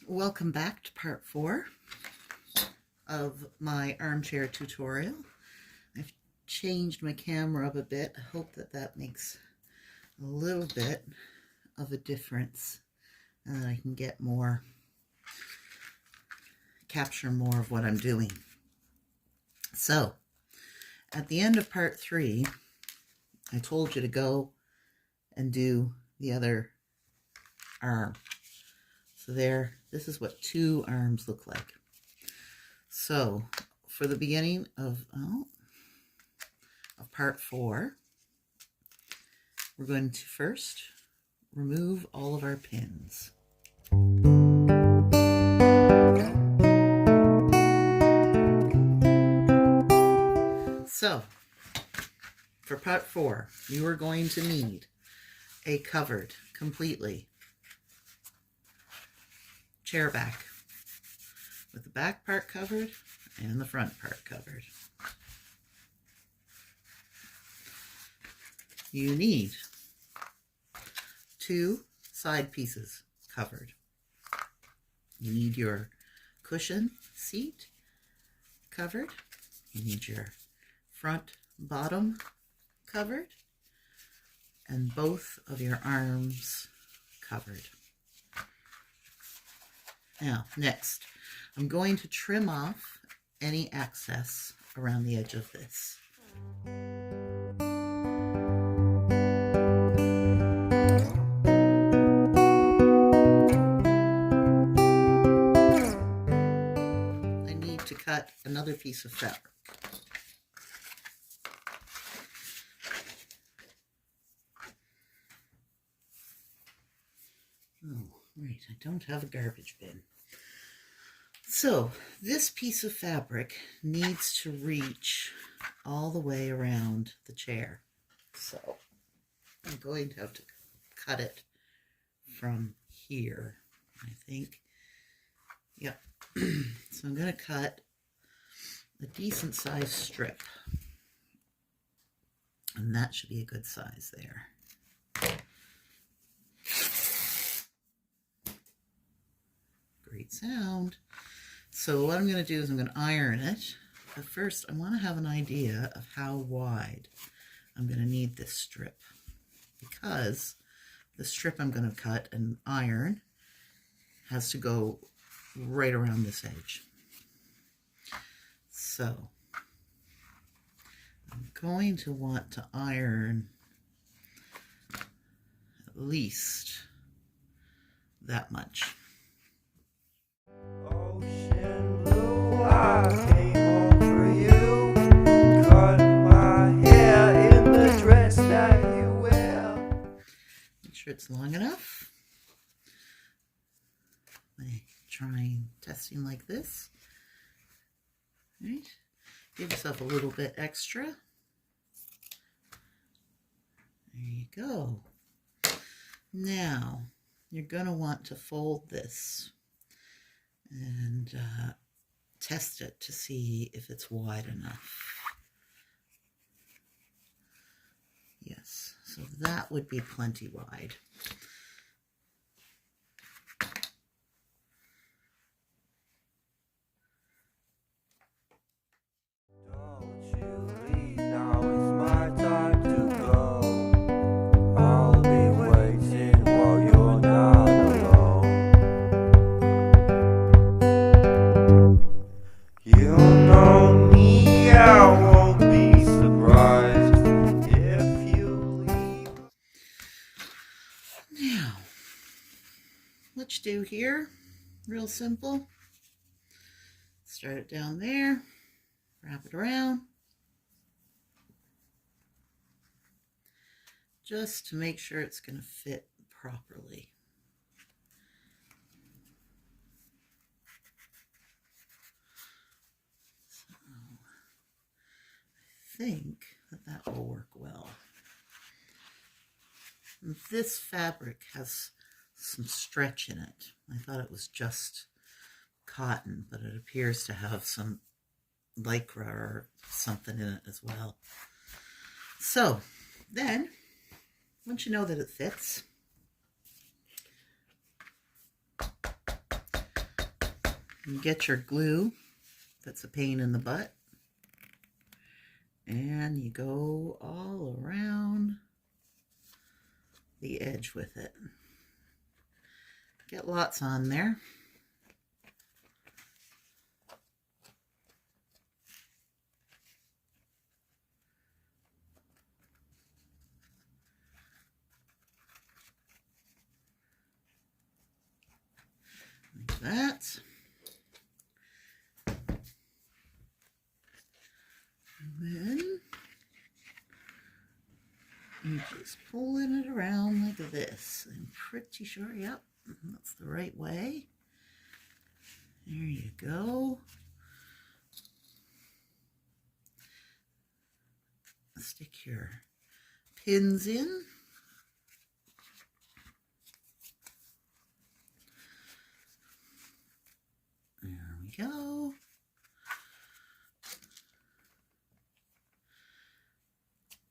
Welcome back to part 4 of my armchair tutorial. I've changed my camera up a bit. I hope that makes a little bit of a difference and that I can get more, capture more of what I'm doing. So, at the end of part 3, I told you to go and do the other arm. So there, this is what 2 arms look like. So for the beginning of part 4, we're going to first remove all of our pins. So for part 4, you are going to need a covered completely chair back with the back part covered and the front part covered. You need 2 side pieces covered. You need your cushion seat covered. You need your front bottom covered and both of your arms covered. Now, next, I'm going to trim off any excess around the edge of this. I need to cut another piece of fabric. Right, I don't have a garbage bin. So this piece of fabric needs to reach all the way around the chair. So I'm going to have to cut it from here, I think. Yep. So I'm going to cut a decent sized strip. And that should be a good size there. Great sound. So what I'm going to do is I'm going to iron it. But first I want to have an idea of how wide I'm going to need this strip, because the strip I'm going to cut and iron has to go right around this edge. So I'm going to want to iron at least that much. Ocean blue, I came home for you, cut my hair in the dress that you wear. Make sure it's long enough. By trying testing like this. Right? Give yourself a little bit extra. There you go. Now, you're going to want to fold this and test it to see if it's wide enough. Yes, so that would be plenty wide. Don't you leave, now it's my time to go. I'll be waiting while you're not alone. You know me, I won't be surprised if you leave. Now, what you do here, real simple. Start it down there, wrap it around, just to make sure it's going to fit properly. So, I think that will work well. And this fabric has some stretch in it. I thought it was just cotton, but it appears to have some lycra or something in it as well. So then, once you know that it fits, You get your glue that's a pain in the butt, and you go all around the edge with it. Get lots on there. Like that. And then you just pulling it around like this. I'm pretty sure, yep, that's the right way. There you go. Stick your pins in. There we go.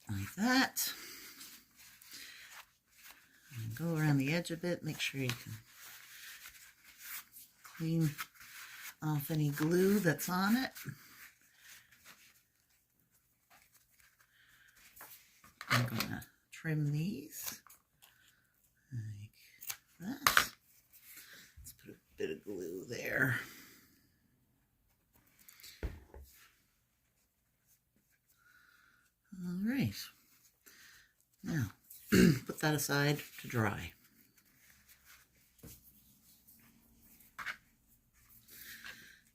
Like that. And go around the edge a bit, make sure you can clean off any glue that's on it. I'm gonna trim these like that. Let's put a bit of glue there. All right. Now, put that aside to dry.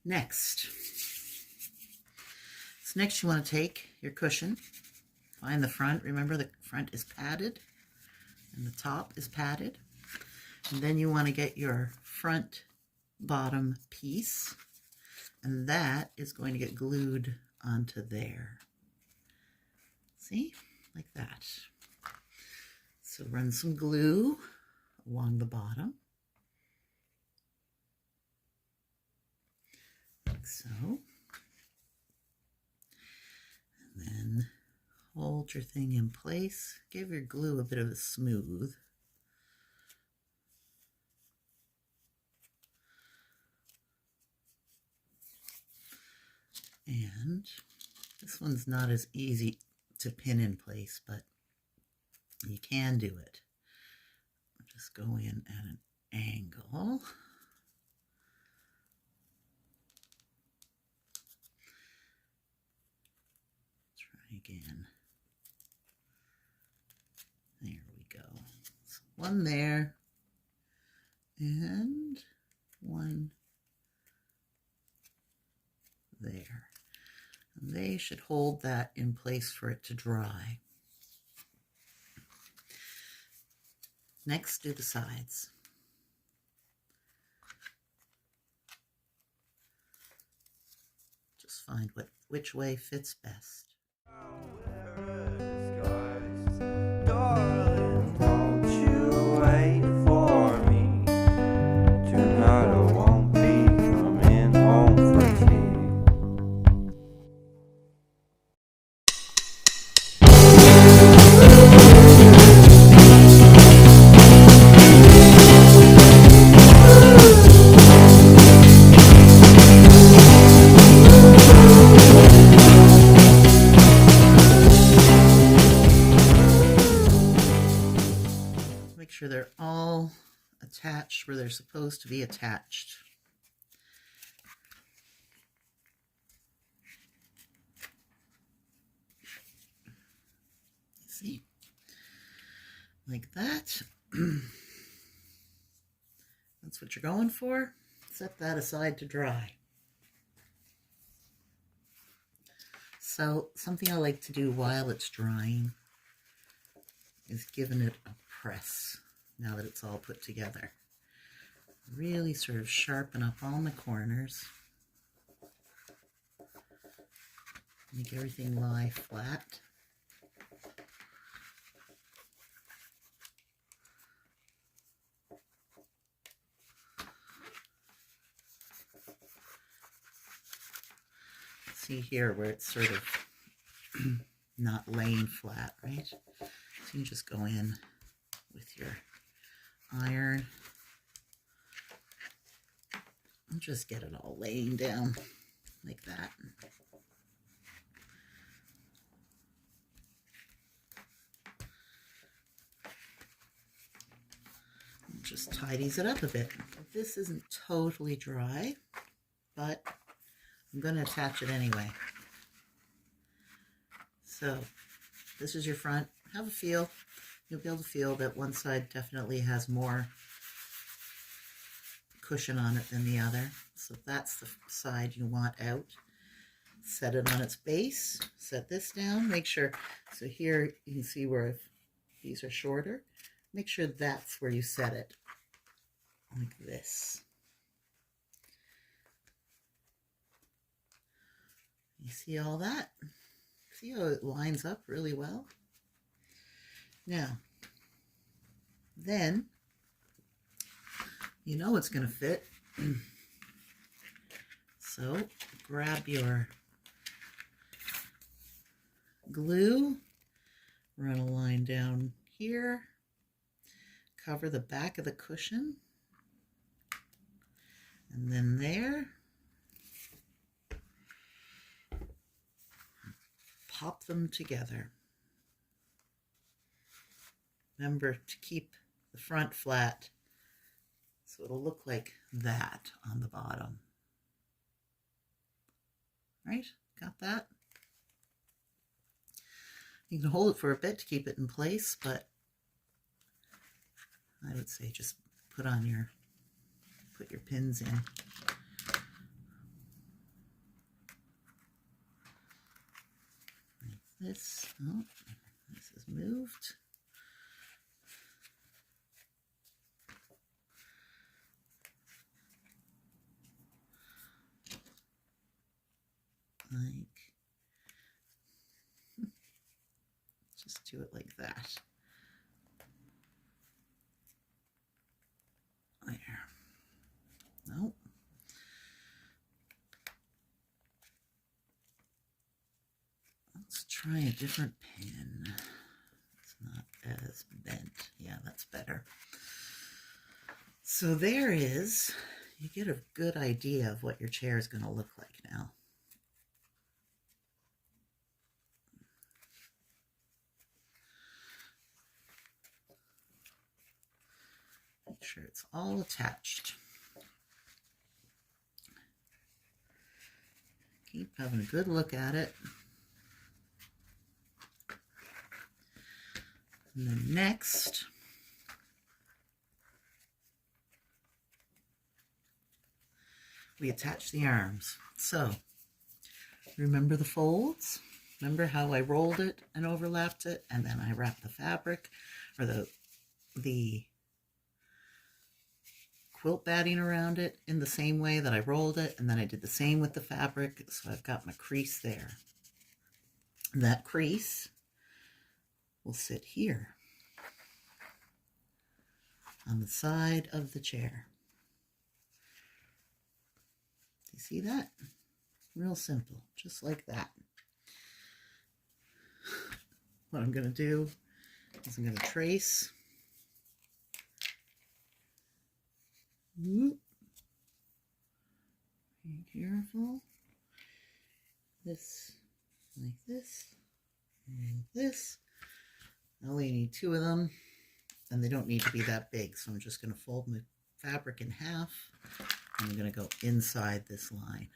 Next you want to take your cushion, find the front. Remember, the front is padded and the top is padded. And then you want to get your front bottom piece, and that is going to get glued onto there. See? Like that. So run some glue along the bottom. Like so. And then hold your thing in place. Give your glue a bit of a smooth. And this one's not as easy to pin in place, but you can do it. Just go in at an angle. Try again. There we go. So one there and one there. And they should hold that in place for it to dry. Next, do the sides. Just find which way fits best. Darling, don't you wait for me. Tonight I won't be coming home for tea. Make sure they're all attached where they're supposed to be attached. See? Like that. That's what you're going for. Set that aside to dry. So something I like to do while it's drying is giving it a press now that it's all put together. Really sort of sharpen up all my corners. Make everything lie flat. See here where it's sort of not laying flat, right? So you just go in with your iron, I'll just get it all laying down like that. Just tidies it up a bit. This isn't totally dry, but I'm going to attach it anyway. So this is your front. Have a feel. You'll be able to feel that one side definitely has more cushion on it than the other. So that's the side you want out. Set it on its base. Set this down. Make sure, so here you can see where these are shorter. Make sure that's where you set it, like this. You see all that? See how it lines up really well? Now, then, you know it's going to fit. So, grab your glue, run a line down here, cover the back of the cushion, and then there. Pop them together. Remember to keep the front flat so it'll look like that on the bottom. Right? Got that? You can hold it for a bit to keep it in place, but I would say just put your pins in. Like this. Oh, this is moved. Just do it like that. There. Nope. Let's try a different pin. It's not as bent. Yeah, that's better. So there is, you get a good idea of what your chair is going to look like now. Make sure it's all attached. Keep having a good look at it. And then next, we attach the arms. So, remember the folds? Remember how I rolled it and overlapped it, and then I wrapped the fabric, or the quilt batting around it in the same way that I rolled it, and then I did the same with the fabric, so I've got my crease there. That crease will sit here on the side of the chair. Do you see that? Real simple, just like that. What I'm going to do is I'm going to trace. Be careful. This, like this, and this. I only need 2 of them, and they don't need to be that big, so I'm just going to fold my fabric in half, and I'm going to go inside this line.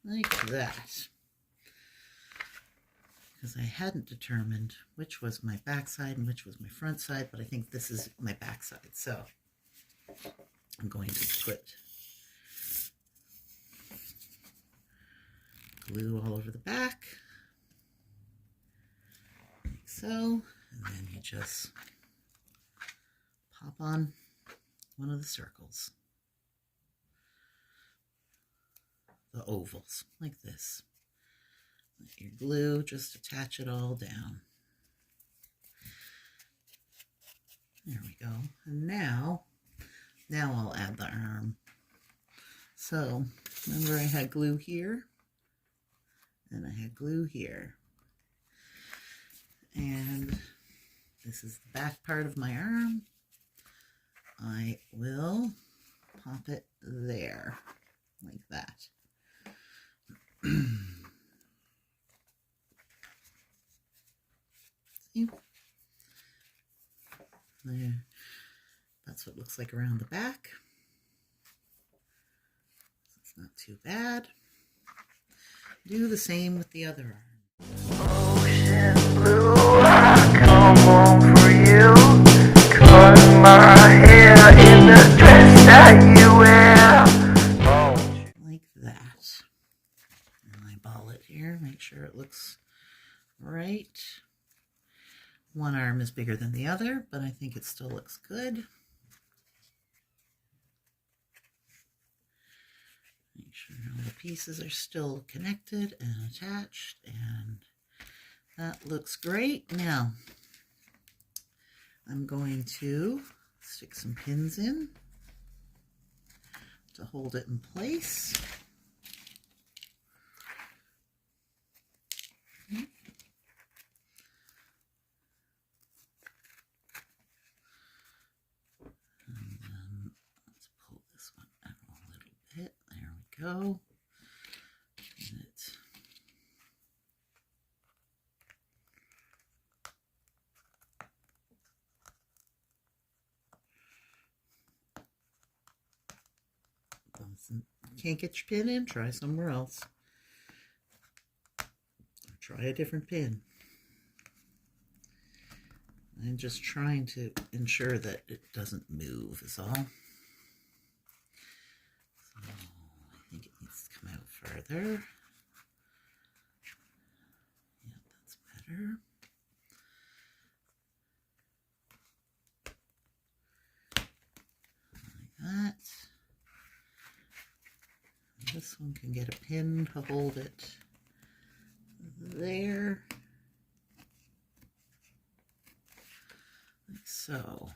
Like that. Because I hadn't determined which was my back side and which was my front side, but I think this is my back side. So I'm going to put glue all over the back, like so, and then you just pop on one of the circles. The ovals, like this. Let your glue just attach it all down. There we go. And now I'll add the arm. So Remember I had glue here and I had glue here. And this is the back part of my arm. I will pop it there, like that. See? There. That's what it looks like around the back. It's not too bad. Do the same with the other arm. Ocean blue, I come home for you. Cut my hair in the dress that you wear. Like that. And eyeball it here, make sure it looks right. One arm is bigger than the other, but I think it still looks good. Make sure all the pieces are still connected and attached, and that looks great. Now, I'm going to stick some pins in to hold it in place. And then let's pull this one out a little bit. There we go. And it can't get your pin in, try somewhere else. Or try a different pin. I'm just trying to ensure that it doesn't move is all. So I think it needs to come out further. Yeah, that's better. Like that. This one can get a pin to hold it there. Like so.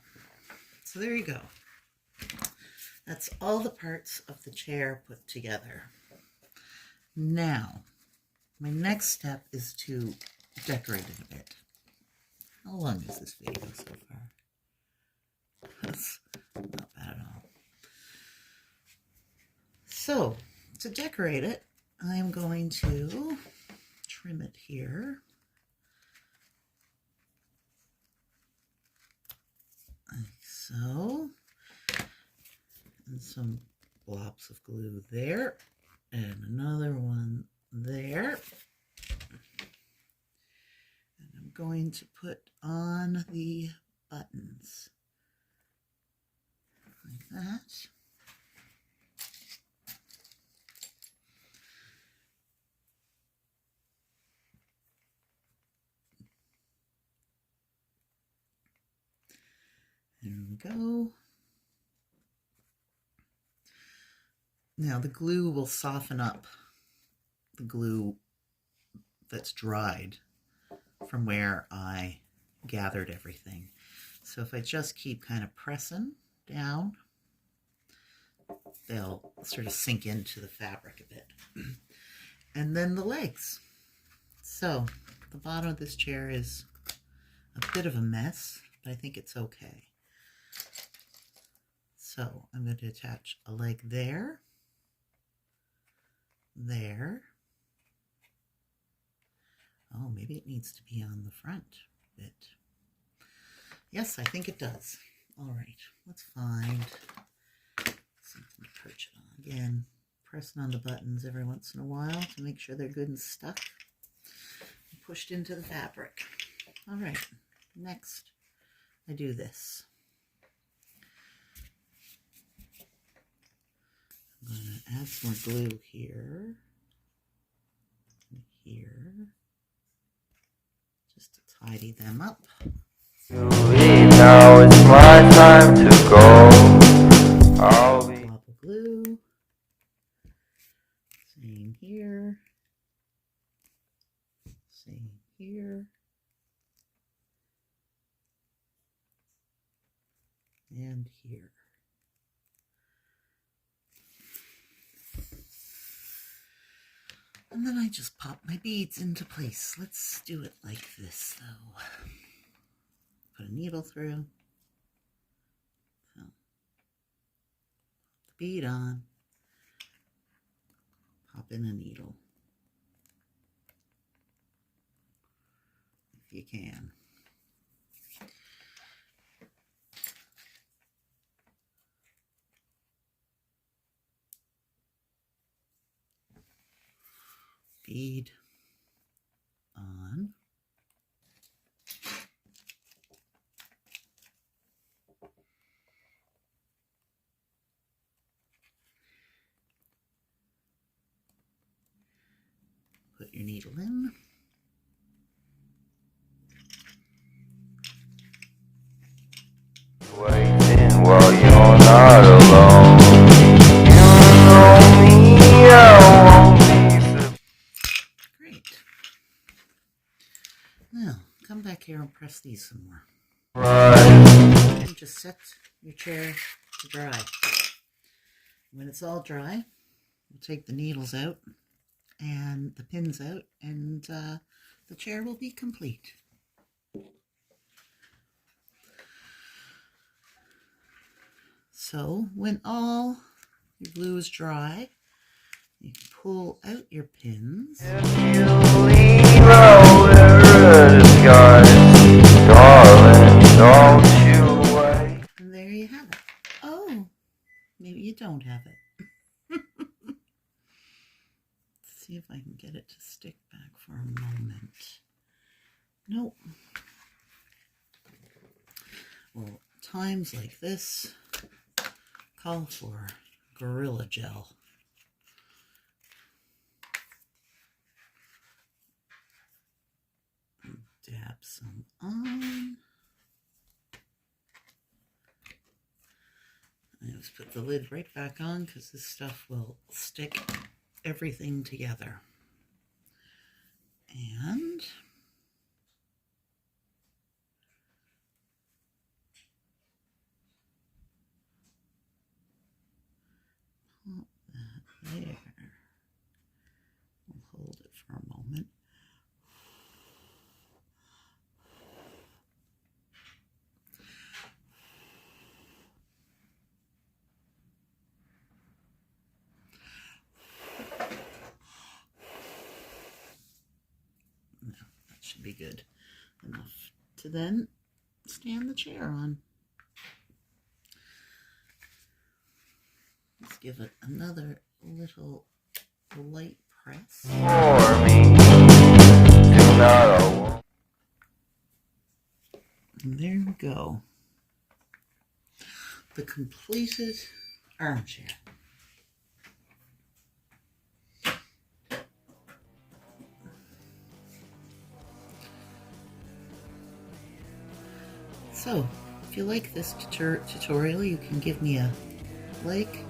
So there you go. That's all the parts of the chair put together. Now, my next step is to decorate it a bit. How long is this video so far? That's not bad at all. So, to decorate it, I'm going to trim it here. Like so. And some blobs of glue there. And another one there. And I'm going to put on the buttons. Like that. There we go. Now the glue will soften up the glue that's dried from where I gathered everything. So if I just keep kind of pressing down, they'll sort of sink into the fabric a bit. And then the legs. So the bottom of this chair is a bit of a mess, but I think it's okay. So I'm going to attach a leg there, there. Oh, maybe it needs to be on the front bit. Yes, I think it does. All right, let's find something to perch it on. Again, pressing on the buttons every once in a while to make sure they're good and stuck and pushed into the fabric. All right, next I do this. I'm going to add some more glue here and here, just to tidy them up. Now it's my time to go. I'll be Blob of glue. Same here. Same here. And here. And then I just pop my beads into place. Let's do it like this, though. Put a needle through. So, the bead on. Pop in a needle. If you can. Bead on. Put your needle in. Waiting while you're not alone. You know me, I won't be Great. Now, come back here and press these some more. surprised. And just set your chair to dry. When it's all dry, we'll take the needles out and the pins out, and the chair will be complete. So when all your glue is dry, you can pull out your pins. If you leave, I'll wear a disguise. Darling, don't you wait. And there you have it. Oh, maybe you don't have it. Let's see if I can get it to stick back for a moment. Nope. Well, times like this call for Gorilla Gel. Dab some on. I just put the lid right back on because this stuff will stick everything together. And pop that there. We'll hold it for a moment. No, that should be good enough to then stand the chair on. Let's give it another little light press. For me, do not alone. And there we go. The completed armchair. So, if you like this tutorial, you can give me a like,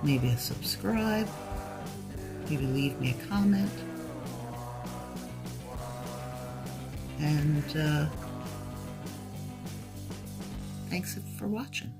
maybe a subscribe, maybe leave me a comment, and thanks for watching.